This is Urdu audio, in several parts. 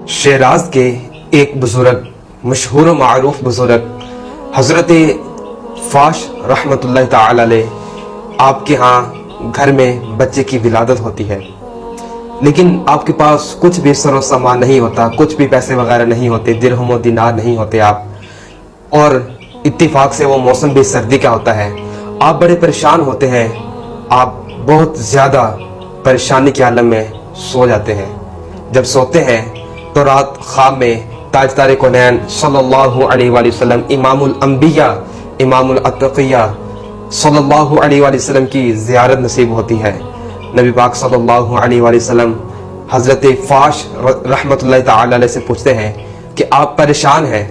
شیراز کے ایک بزرگ، مشہور و معروف بزرگ حضرت فاش رحمۃ اللہ تعالی علیہ، آپ کے ہاں گھر میں بچے کی ولادت ہوتی ہے، لیکن آپ کے پاس کچھ بھی سر و سامان نہیں ہوتا، کچھ بھی پیسے وغیرہ نہیں ہوتے، درہم و دینار نہیں ہوتے آپ، اور اتفاق سے وہ موسم بھی سردی کا ہوتا ہے۔ آپ بڑے پریشان ہوتے ہیں، آپ بہت زیادہ پریشانی کے عالم میں سو جاتے ہیں۔ جب سوتے ہیں تو رات خواب میں تاجدار کونین صلی اللہ علیہ وآلہ وسلم، امام الانبیاء، امام الاتقیاء صلی اللہ علیہ وآلہ وسلم کی زیارت نصیب ہوتی ہے۔ نبی پاک صلی اللہ علیہ وآلہ وسلم حضرت فاش رحمۃ اللہ تعالی علیہ سے پوچھتے ہیں کہ آپ پریشان ہیں۔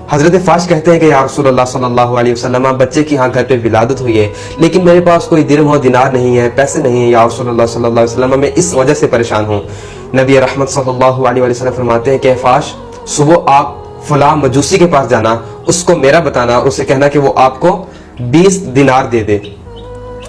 حضرت فاش کہتے ہیں کہ یا رسول اللہ صلی اللہ علیہ وسلم، بچے کی ہاں گھر پہ ولادت ہوئی ہے، لیکن میرے پاس کوئی درہم و دینار نہیں ہے، پیسے نہیں ہیں یا رسول اللہ صلی اللہ علیہ وسلم، میں اس وجہ سے پریشان ہوں۔ نبی رحمت صلی اللہ علیہ وسلم فرماتے ہیں کہ فاش، صبح آپ فلاں مجوسی کے پاس جانا، اس کو میرا بتانا، اسے کہنا کہ وہ آپ کو 20 دینار دے دے۔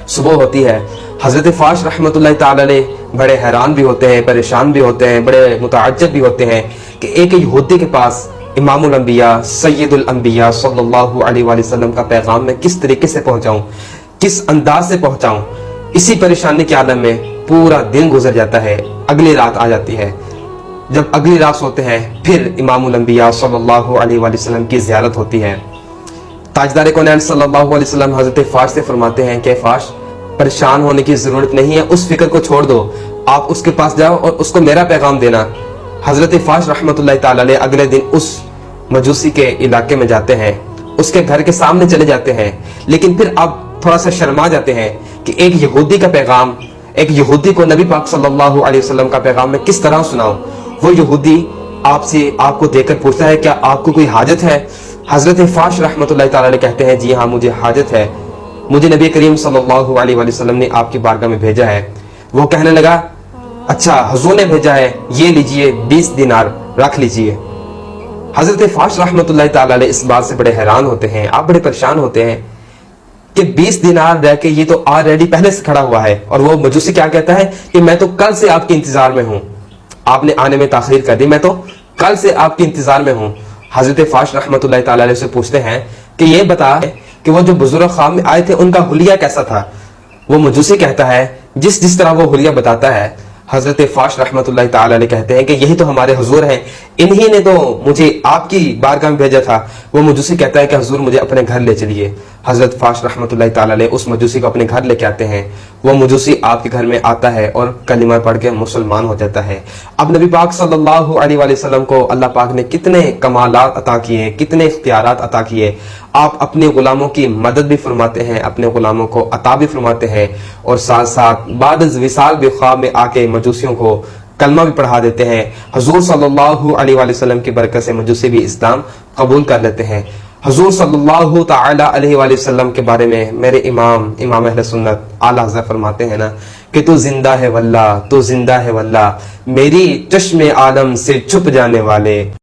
صبح ہوتی ہے، حضرت فاش رحمۃ اللہ تعالی علیہ بڑے حیران بھی ہوتے ہیں، پریشان بھی ہوتے ہیں، بڑے متعجب بھی ہوتے ہیں کہ ایک یہودی کے پاس امام الانبیاء، سید الانبیاء صلی اللہ علیہ وآلہ وسلم کا پیغام میں کس طریقے سے پہنچاؤں، کس انداز سے پہنچاؤں۔ اسی پریشانی کے عالم میں پورا دن گزر جاتا ہے، اگلی رات آ جاتی ہے۔ جب اگلی رات سوتے ہیں، پھر امام الانبیاء صلی اللہ علیہ وآلہ وسلم کی زیارت ہوتی ہے۔ تاجدار کونین صلی اللہ علیہ وسلم حضرت فاش سے فرماتے ہیں کہ فاش، پریشان ہونے کی ضرورت نہیں ہے، اس فکر کو چھوڑ دو، آپ اس کے پاس جاؤ اور اس کو میرا پیغام دینا۔ حضرت فاش رحمۃ اللہ تعالی علیہ اگلے دن اس مجوسی کے علاقے میں جاتے ہیں، اس کے گھر کے سامنے چلے جاتے ہیں، لیکن پھر اب تھوڑا سا شرما جاتے ہیں کہ ایک یہودی کا پیغام، ایک یہودی کو نبی پاک صلی اللہ علیہ وسلم کا پیغام میں کس طرح سناؤں۔ وہ یہودی آپ کو دیکھ کر پوچھتا ہے کیا آپ کو کوئی حاجت ہے؟ حضرت فاش رحمۃ اللہ تعالی علیہ کہتے ہیں جی ہاں، مجھے حاجت ہے، مجھے نبی کریم صلی اللہ علیہ وآلہ وسلم نے آپ کی بارگاہ میں بھیجا ہے۔ وہ کہنے لگا اچھا، حضور نے بھیجا ہے، یہ لیجئے 20 دینار رکھ لیجئے۔ حضرت فاش رحمۃ اللہ تعالی علیہ اس بات سے بڑے حیران ہوتے ہیں، آپ بڑے پریشان ہوتے ہیں کہ 20 دینار رہ کے یہ تو آلریڈی پہلے سے کھڑا ہوا ہے، اور وہ مجوسی کیا کہتا ہے کہ میں تو کل سے آپ کے انتظار میں ہوں، آپ نے آنے میں تاخیر کر دی، میں تو کل سے آپ کے انتظار میں ہوں۔ حضرت فاش رحمۃ اللہ تعالی علیہ سے پوچھتے ہیں کہ یہ بتا کہ وہ جو بزرگ خواب میں آئے تھے ان کا حلیہ کیسا تھا؟ وہ مجوسی کہتا ہے جس طرح وہ حلیہ بتاتا ہے۔ حضرت فاش رحمۃ اللہ تعالی علیہ کہتے ہیں کہ یہی تو ہمارے حضور ہیں، انہی نے تو مجھے آپ کی بارگاہ میں بھیجا تھا۔ وہ مجوسی کہتا ہے کہ حضور مجھے اپنے گھر لے چلیے۔ حضرت فاش رحمۃ اللہ تعالی علیہ اس مجوسی کو اپنے گھر لے کے آتے ہیں۔ وہ مجوسی آپ کے گھر میں آتا ہے اور کلمہ پڑھ کے مسلمان ہو جاتا ہے۔ اب نبی پاک صلی اللہ علیہ وآلہ وسلم کو اللہ پاک نے کتنے کمالات عطا کیے، کتنے اختیارات عطا کیے۔ آپ اپنے غلاموں کی مدد بھی فرماتے ہیں، اپنے غلاموں کو عطا بھی فرماتے ہیں، اور ساتھ ساتھ بعد از وصال بھی خواب میں آ کے مجوسیوں کو کلمہ بھی پڑھا دیتے ہیں۔ حضور صلی اللہ علیہ وآلہ وسلم کی برکت سے مجوسی بھی اسلام قبول کر لیتے ہیں۔ حضور صلی اللہ تعالی علیہ وآلہ وسلم کے بارے میں میرے امام اہل سنت اعلیٰ حضرت فرماتے ہیں نا کہ تو زندہ ہے واللہ، تو زندہ ہے واللہ، میری چشم عالم سے چھپ جانے والے۔